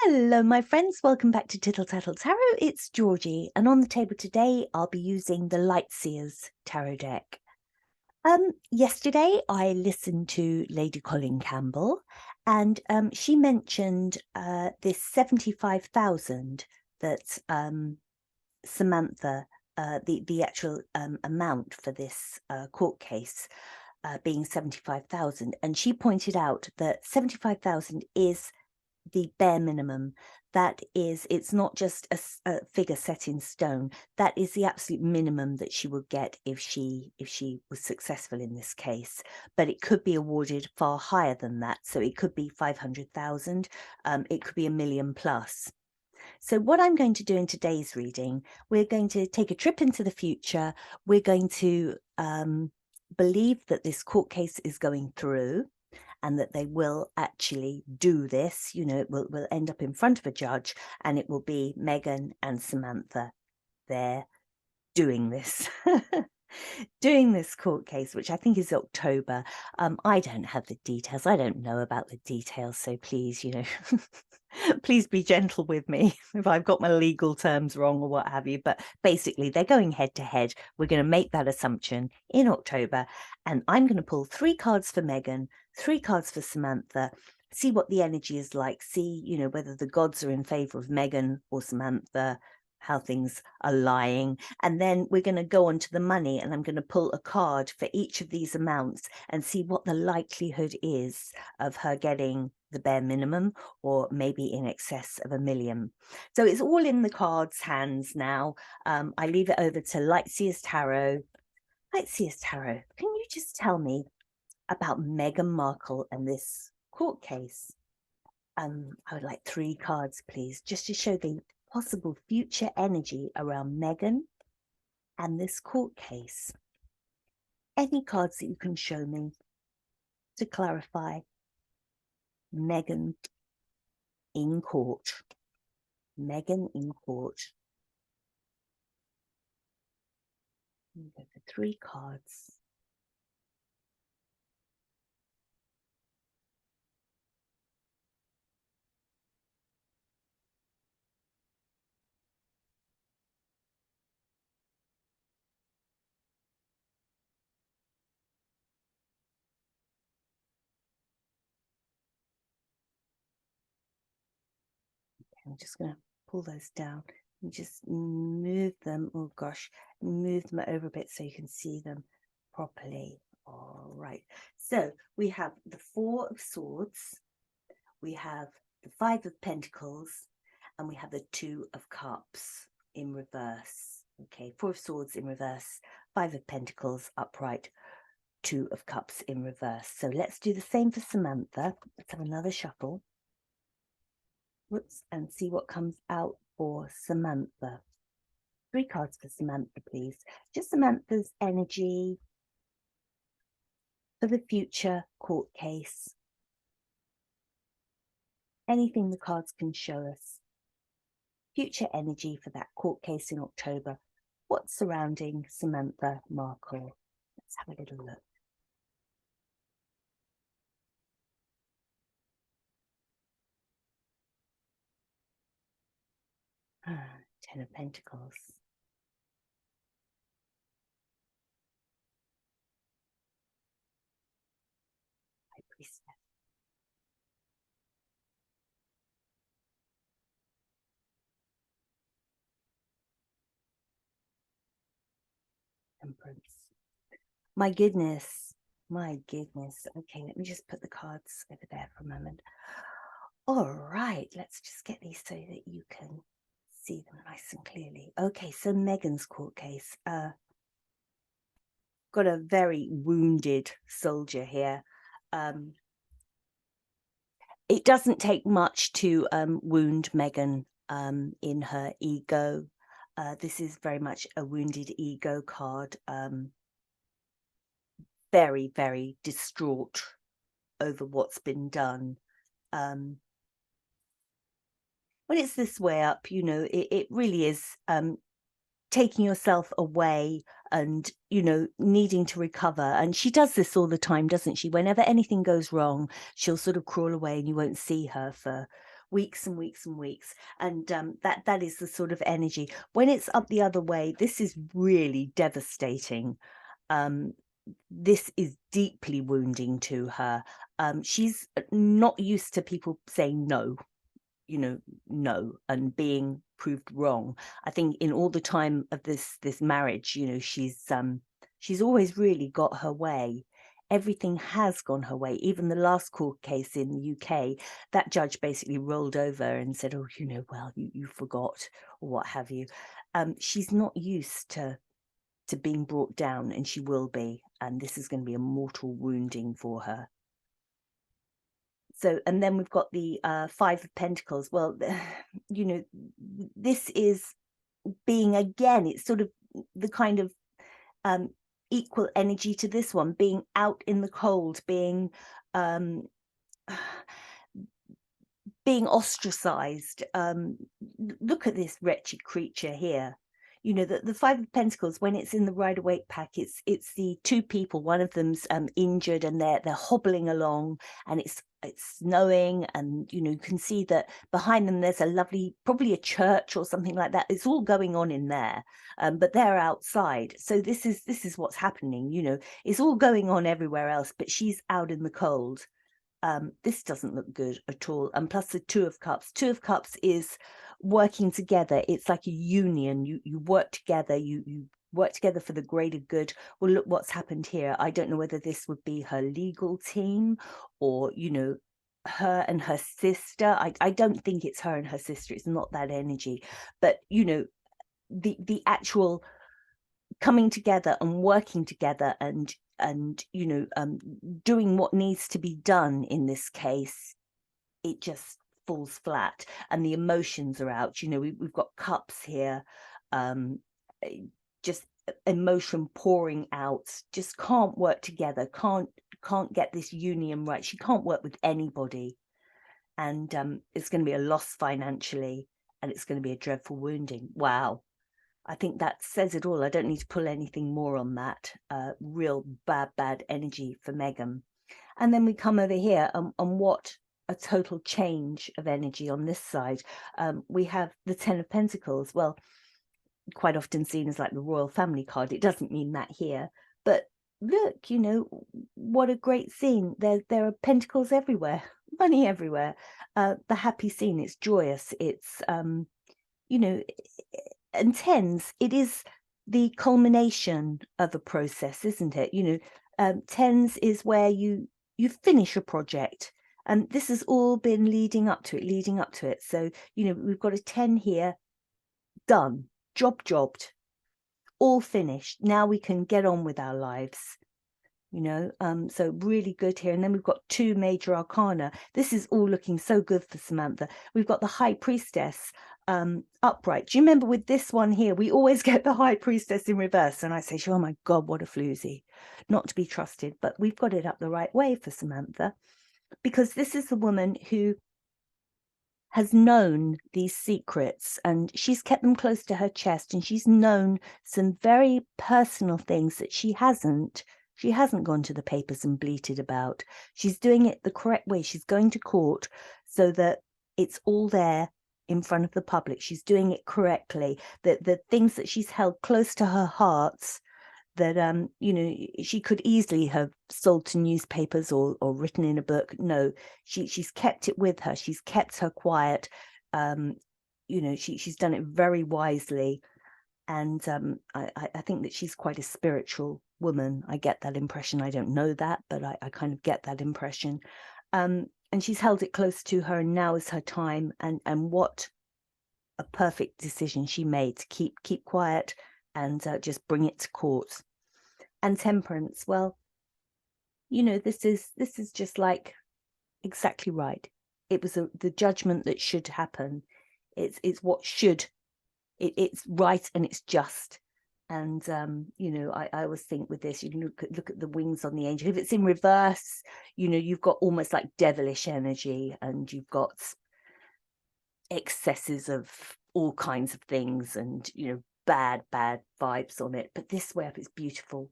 Hello, my friends. Welcome back to Tittle Tattle Tarot. It's Georgie, and on the table today, I'll be using the Lightseers Tarot deck. Yesterday, I listened to Lady Colin Campbell, and she mentioned this 75,000 that Samantha, the actual amount for this court case being 75,000, and she pointed out that 75,000 is the bare minimum. That is, it's not just a figure set in stone. That is the absolute minimum that she would get if she was successful in this case. But it could be awarded far higher than that. So it could be 500,000. It could be $1 million plus. So what I'm going to do in today's reading, we're going to take a trip into the future. We're going to believe that this court case is going through, and that they will actually do this. You know, it will end up in front of a judge, and it will be Meghan and Samantha there doing this. Doing this court case, which I think is October. I don't have the details. I don't know about the details. So please, you know, please be gentle with me if I've got my legal terms wrong or what have you. But basically, they're going head to head. We're going to make that assumption in October. And I'm going to pull 3 cards for Meghan, 3 cards for Samantha, see what the energy is like, see, you know, whether the gods are in favor of Meghan or Samantha, how things are lying. And then we're going to go on to the money, and I'm going to pull a card for each of these amounts and see what the likelihood is of her getting the bare minimum, or maybe in excess of $1 million. So it's all in the cards' hands now. I leave it over to Lightseers Tarot. Lightseers Tarot, can you just tell me about Meghan Markle and this court case? I would like 3 cards, please, just to show the possible future energy around Meghan and this court case. Any cards that you can show me to clarify Meghan in court. Meghan in court. Go for 3 cards. I'm just going to pull those down and just move them. Oh gosh, move them over a bit so you can see them properly. All right. So we have the 4 of Swords, we have the 5 of Pentacles, and we have the 2 of Cups in reverse. Okay, 4 of Swords in reverse, 5 of Pentacles upright, 2 of Cups in reverse. So let's do the same for Samantha. Let's have another shuffle. Whoops, and see what comes out for Samantha. 3 cards for Samantha, please. Just Samantha's energy for the future court case. Anything the cards can show us. Future energy for that court case in October. What's surrounding Samantha Markle? Let's have a little look. Ah, 10 of Pentacles. High Priestess. Temperance. My goodness. My goodness. Okay, let me just put the cards over there for a moment. All right, let's just get these so that you can see them nice and clearly. Okay, so Meghan's court case. Got a very wounded soldier here. It doesn't take much to wound Meghan in her ego. This is very much a wounded ego card. Very, very distraught over what's been done. When it's this way up, you know, it really is taking yourself away and, you know, needing to recover. And she does this all the time, doesn't she? Whenever anything goes wrong, she'll sort of crawl away and you won't see her for weeks and weeks and weeks. And that is the sort of energy. When it's up the other way, this is really devastating. This is deeply wounding to her. She's not used to people saying no, no, and being proved wrong. I think in all the time of this marriage, she's always really got her way. Everything has gone her way. Even the last court case in the UK, that judge basically rolled over and said, oh, well, you forgot, or what have you. She's not used to being brought down, and she will be, and this is going to be a mortal wounding for her. So, and then we've got the Five of Pentacles. Well, this is being, again, it's sort of the kind of equal energy to this one, being out in the cold, being being ostracized. Look at this wretched creature here. The Five of Pentacles, when it's in the Rider-Waite pack, it's the two people. One of them's injured, and they're hobbling along, and it's snowing, and you can see that behind them there's a lovely, probably a church or something like that. It's all going on in there, but they're outside. So this is what's happening. It's all going on everywhere else, but she's out in the cold. This doesn't look good at all. And plus the Two of Cups. Two of Cups is working together. It's like a union. You work together. You work together for the greater good. Well, look what's happened here. I don't know whether this would be her legal team, or her and her sister. I don't think it's her and her sister. It's not that energy. But the actual coming together and working together, and doing what needs to be done in this case, it just falls flat, and the emotions are out. We've got cups here, just emotion pouring out, just can't work together, can't get this union right. She can't work with anybody, and it's going to be a loss financially, and it's going to be a dreadful wounding. Wow. I think that says it all. I don't need to pull anything more on that. Real bad energy for Meghan. And then we come over here, and what a total change of energy on this side. We have the Ten of Pentacles. Well, quite often seen as like the royal family card. It doesn't mean that here. But look, what a great scene. There are pentacles everywhere, money everywhere. The happy scene, it's joyous. It's, and tens, it is the culmination of a process, isn't it? Tens is where you finish a project, and this has all been leading up to it. So we've got a 10 here, done, jobbed, all finished. Now we can get on with our lives. So really good here. And then we've got two major arcana. This is all looking so good for Samantha. We've got the High Priestess upright. Do you remember with this one here, we always get the High Priestess in reverse, and I say, oh my God, what a floozy, not to be trusted. But we've got it up the right way for Samantha, because this is the woman who has known these secrets, and she's kept them close to her chest, and she's known some very personal things that she hasn't gone to the papers and bleated about. She's doing it the correct way. She's going to court so that it's all there in front of the public. She's doing it correctly. The things that she's held close to her heart, that she could easily have sold to newspapers or written in a book. No, she's kept it with her. She's kept her quiet. She's done it very wisely. And I think that she's quite a spiritual woman. I get that impression. I don't know that, but I kind of get that impression. And she's held it close to her, and now is her time. And what a perfect decision she made to keep quiet and just bring it to court. And Temperance, well, this is just like exactly right. It was the judgment that should happen. It's what should. It's right, and it's just. And I always think with this, you can look at the wings on the angel. If it's in reverse, you've got almost like devilish energy, and you've got excesses of all kinds of things, and bad vibes on it. But this way up, it's beautiful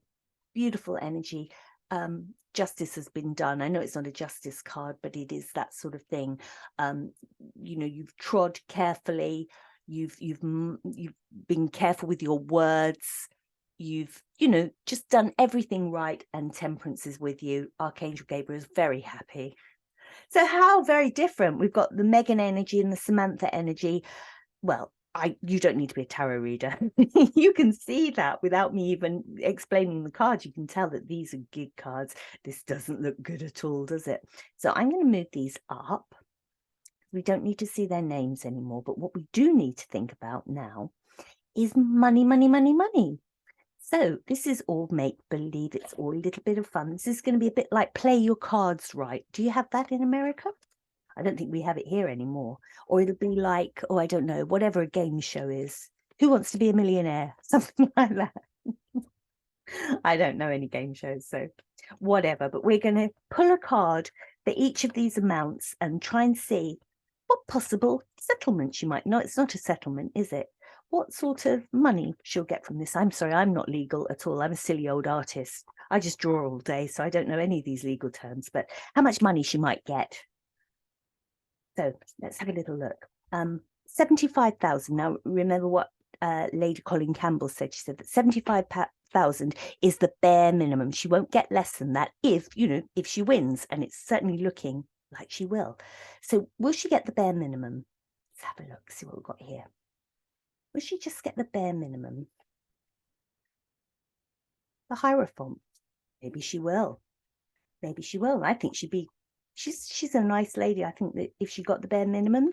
energy. justice has been done. I know it's not a justice card, but it is that sort of thing. You know, you've trod carefully, you've been careful with your words, you've, you know, just done everything right, and Temperance is with you. Archangel Gabriel is very happy. So how very different. We've got the Meghan energy and the Samantha energy. Well, you don't need to be a tarot reader. You can see that without me even explaining the cards. You can tell that these are good cards. This doesn't look good at all, does it? So I'm going to move these up. We don't need to see their names anymore. But what we do need to think about now is money, money, money, money. So this is all make-believe. It's all a little bit of fun. This is going to be a bit like play your cards right. Do you have that in America? I don't think we have it here anymore. Or it'll be like, oh, I don't know, whatever a game show is. Who Wants to Be a Millionaire? Something like that. I don't know any game shows, so whatever. But we're going to pull a card for each of these amounts and try and see what possible settlement she might. No, it's not a settlement, is it? What sort of money she'll get from this? I'm sorry, I'm not legal at all. I'm a silly old artist. I just draw all day, so I don't know any of these legal terms. But how much money she might get. So let's have a little look. 75,000. Now, remember what Lady Colin Campbell said. She said that 75,000 is the bare minimum. She won't get less than that if, you know, if she wins. And it's certainly looking like she will. So will she get the bare minimum? Let's have a look, see what we've got here. Will she just get the bare minimum? The Hierophant. Maybe she will. Maybe she will. I think she's a nice lady. I think that if she got the bare minimum,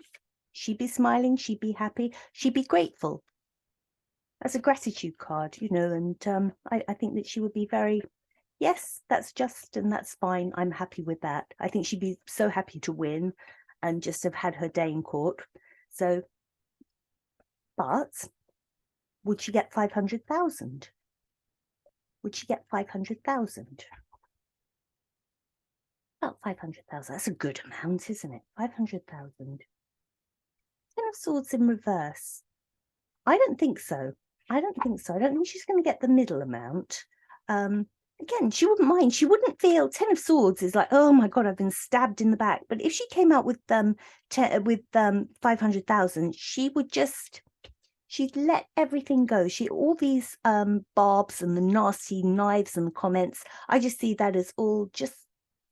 she'd be smiling, she'd be happy, she'd be grateful. As a gratitude card, you know, and I think that she would be very, yes, that's just, and that's fine. I'm happy with that. I think she'd be so happy to win and just have had her day in court. So, but would she get 500,000? Would she get 500,000? About 500,000. That's a good amount, isn't it? 500,000. Ten of Swords in reverse. I don't think so. I don't think so. I don't think she's going to get the middle amount. Again, she wouldn't mind. She wouldn't feel. Ten of Swords is like, oh my God, I've been stabbed in the back. But if she came out with 500,000, she would just, she'd let everything go. All these barbs and the nasty knives and the comments, I just see that as all just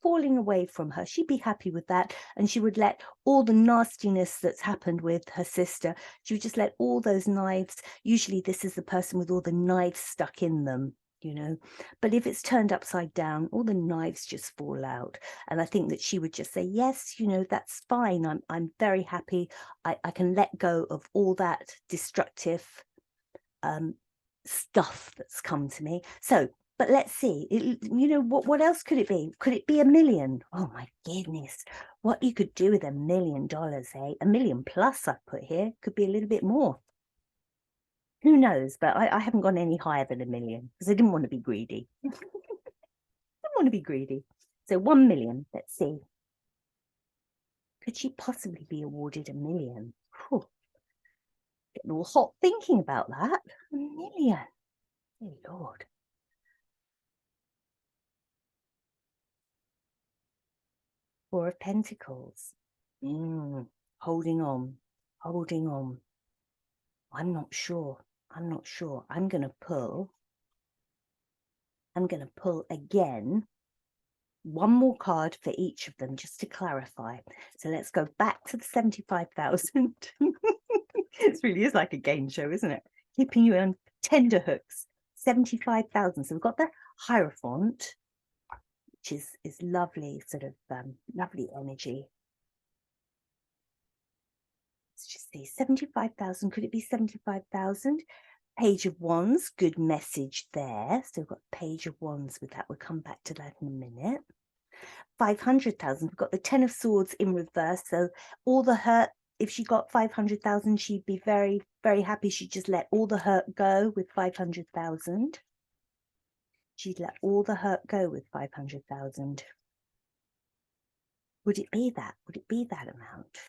falling away from her. She'd be happy with that, and she would let all the nastiness that's happened with her sister, she would just let all those knives. Usually this is the person with all the knives stuck in them, you know, but if it's turned upside down, all the knives just fall out. And I think that she would just say, yes, you know, that's fine. I'm very happy. I can let go of all that destructive stuff that's come to me. So, but let's see, you know, what else could it be? Could it be $1 million? Oh my goodness, what you could do with $1 million, eh? $1 million plus I've put here, could be a little bit more. Who knows? But I haven't gone any higher than $1 million because I didn't want to be greedy. Didn't want to be greedy. So 1 million, let's see. Could she possibly be awarded $1 million? Whew. Getting all hot thinking about that. $1 million. Dear Lord. Four of Pentacles. Holding on. Holding on. I'm not sure. I'm not sure. I'm going to pull again. One more card for each of them, just to clarify. So let's go back to the 75,000. It really is like a game show, isn't it? Keeping you on tender hooks. 75,000. So we've got the Hierophant, which is lovely, sort of lovely energy. Let's just see, 75,000. Could it be 75,000? Page of Wands, good message there. So we've got Page of Wands with that. We'll come back to that in a minute. 500,000. We've got the Ten of Swords in reverse. So all the hurt, if she got 500,000, she'd be very, very happy. She'd just let all the hurt go with 500,000. She'd let all the hurt go with 500,000. Would it be that? Would it be that amount?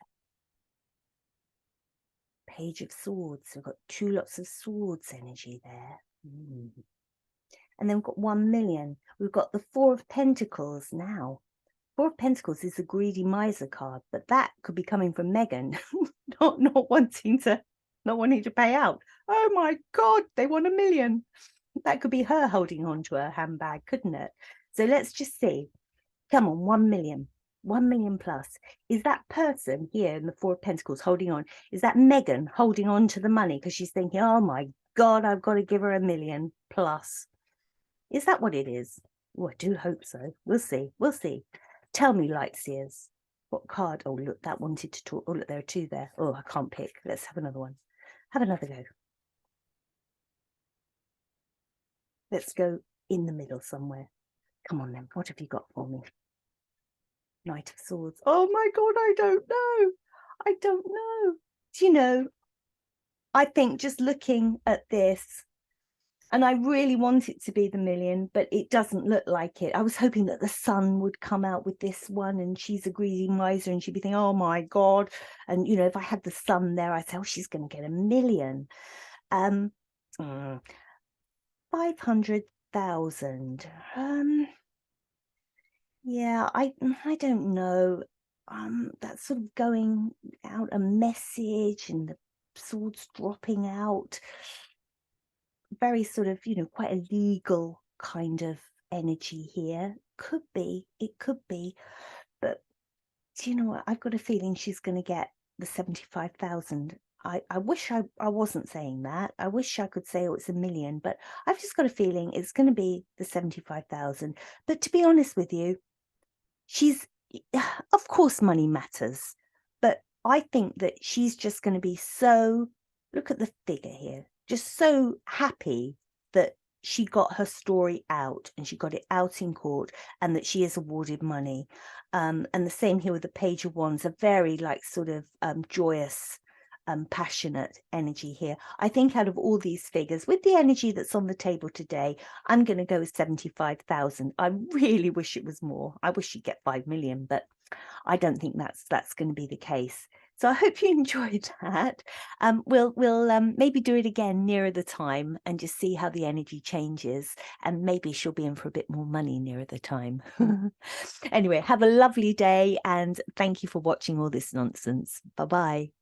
Page of Swords. We've got two lots of swords energy there. And then we've got 1 million. We've got the 4 of Pentacles now. 4 of Pentacles is a greedy miser card, but that could be coming from Meghan, not wanting to pay out. Oh my God, they want 1 million. That could be her holding on to her handbag, couldn't it? So let's just see. Come on, 1 million. 1 million plus. Is that person here in the 4 of Pentacles holding on? Is that Meghan holding on to the money because she's thinking, oh my God, I've got to give her 1 million plus? Is that what it is? Oh, I do hope so. We'll see. We'll see. Tell me, light seers. What card? Oh, look, that wanted to talk. Oh, look, there are 2 there. Oh, I can't pick. Let's have another one. Have another go. Let's go in the middle somewhere. Come on then. What have you got for me? Knight of Swords. Oh my God, I don't know. I don't know. Do you know, I think just looking at this, and I really want it to be the million, but it doesn't look like it. I was hoping that the sun would come out with this one, and she's a greedy miser, and she'd be thinking, oh my God. And, you know, if I had the sun there, I'd say, oh, she's going to get 1 million. 500,000. Yeah, I don't know. That's sort of going out a message and the swords dropping out. Very sort of, you know, quite a legal kind of energy here. Could be, it could be. But do you know what? I've got a feeling she's going to get the 75,000. I wish I wasn't saying that. I wish I could say, oh, it's 1 million, but I've just got a feeling it's going to be the 75,000. But to be honest with you, she's, of course, money matters, but I think that she's just going to be so, look at the figure here, just so happy that she got her story out and she got it out in court and that she is awarded money. And the same here with the Page of Wands, a very like sort of joyous, passionate energy here. I think out of all these figures, with the energy that's on the table today, I'm going to go with 75,000. I really wish it was more. I wish she'd get 5 million, but I don't think that's going to be the case. So I hope you enjoyed that. We'll maybe do it again nearer the time and just see how the energy changes, and maybe she'll be in for a bit more money nearer the time. Anyway, have a lovely day, and thank you for watching all this nonsense. Bye-bye.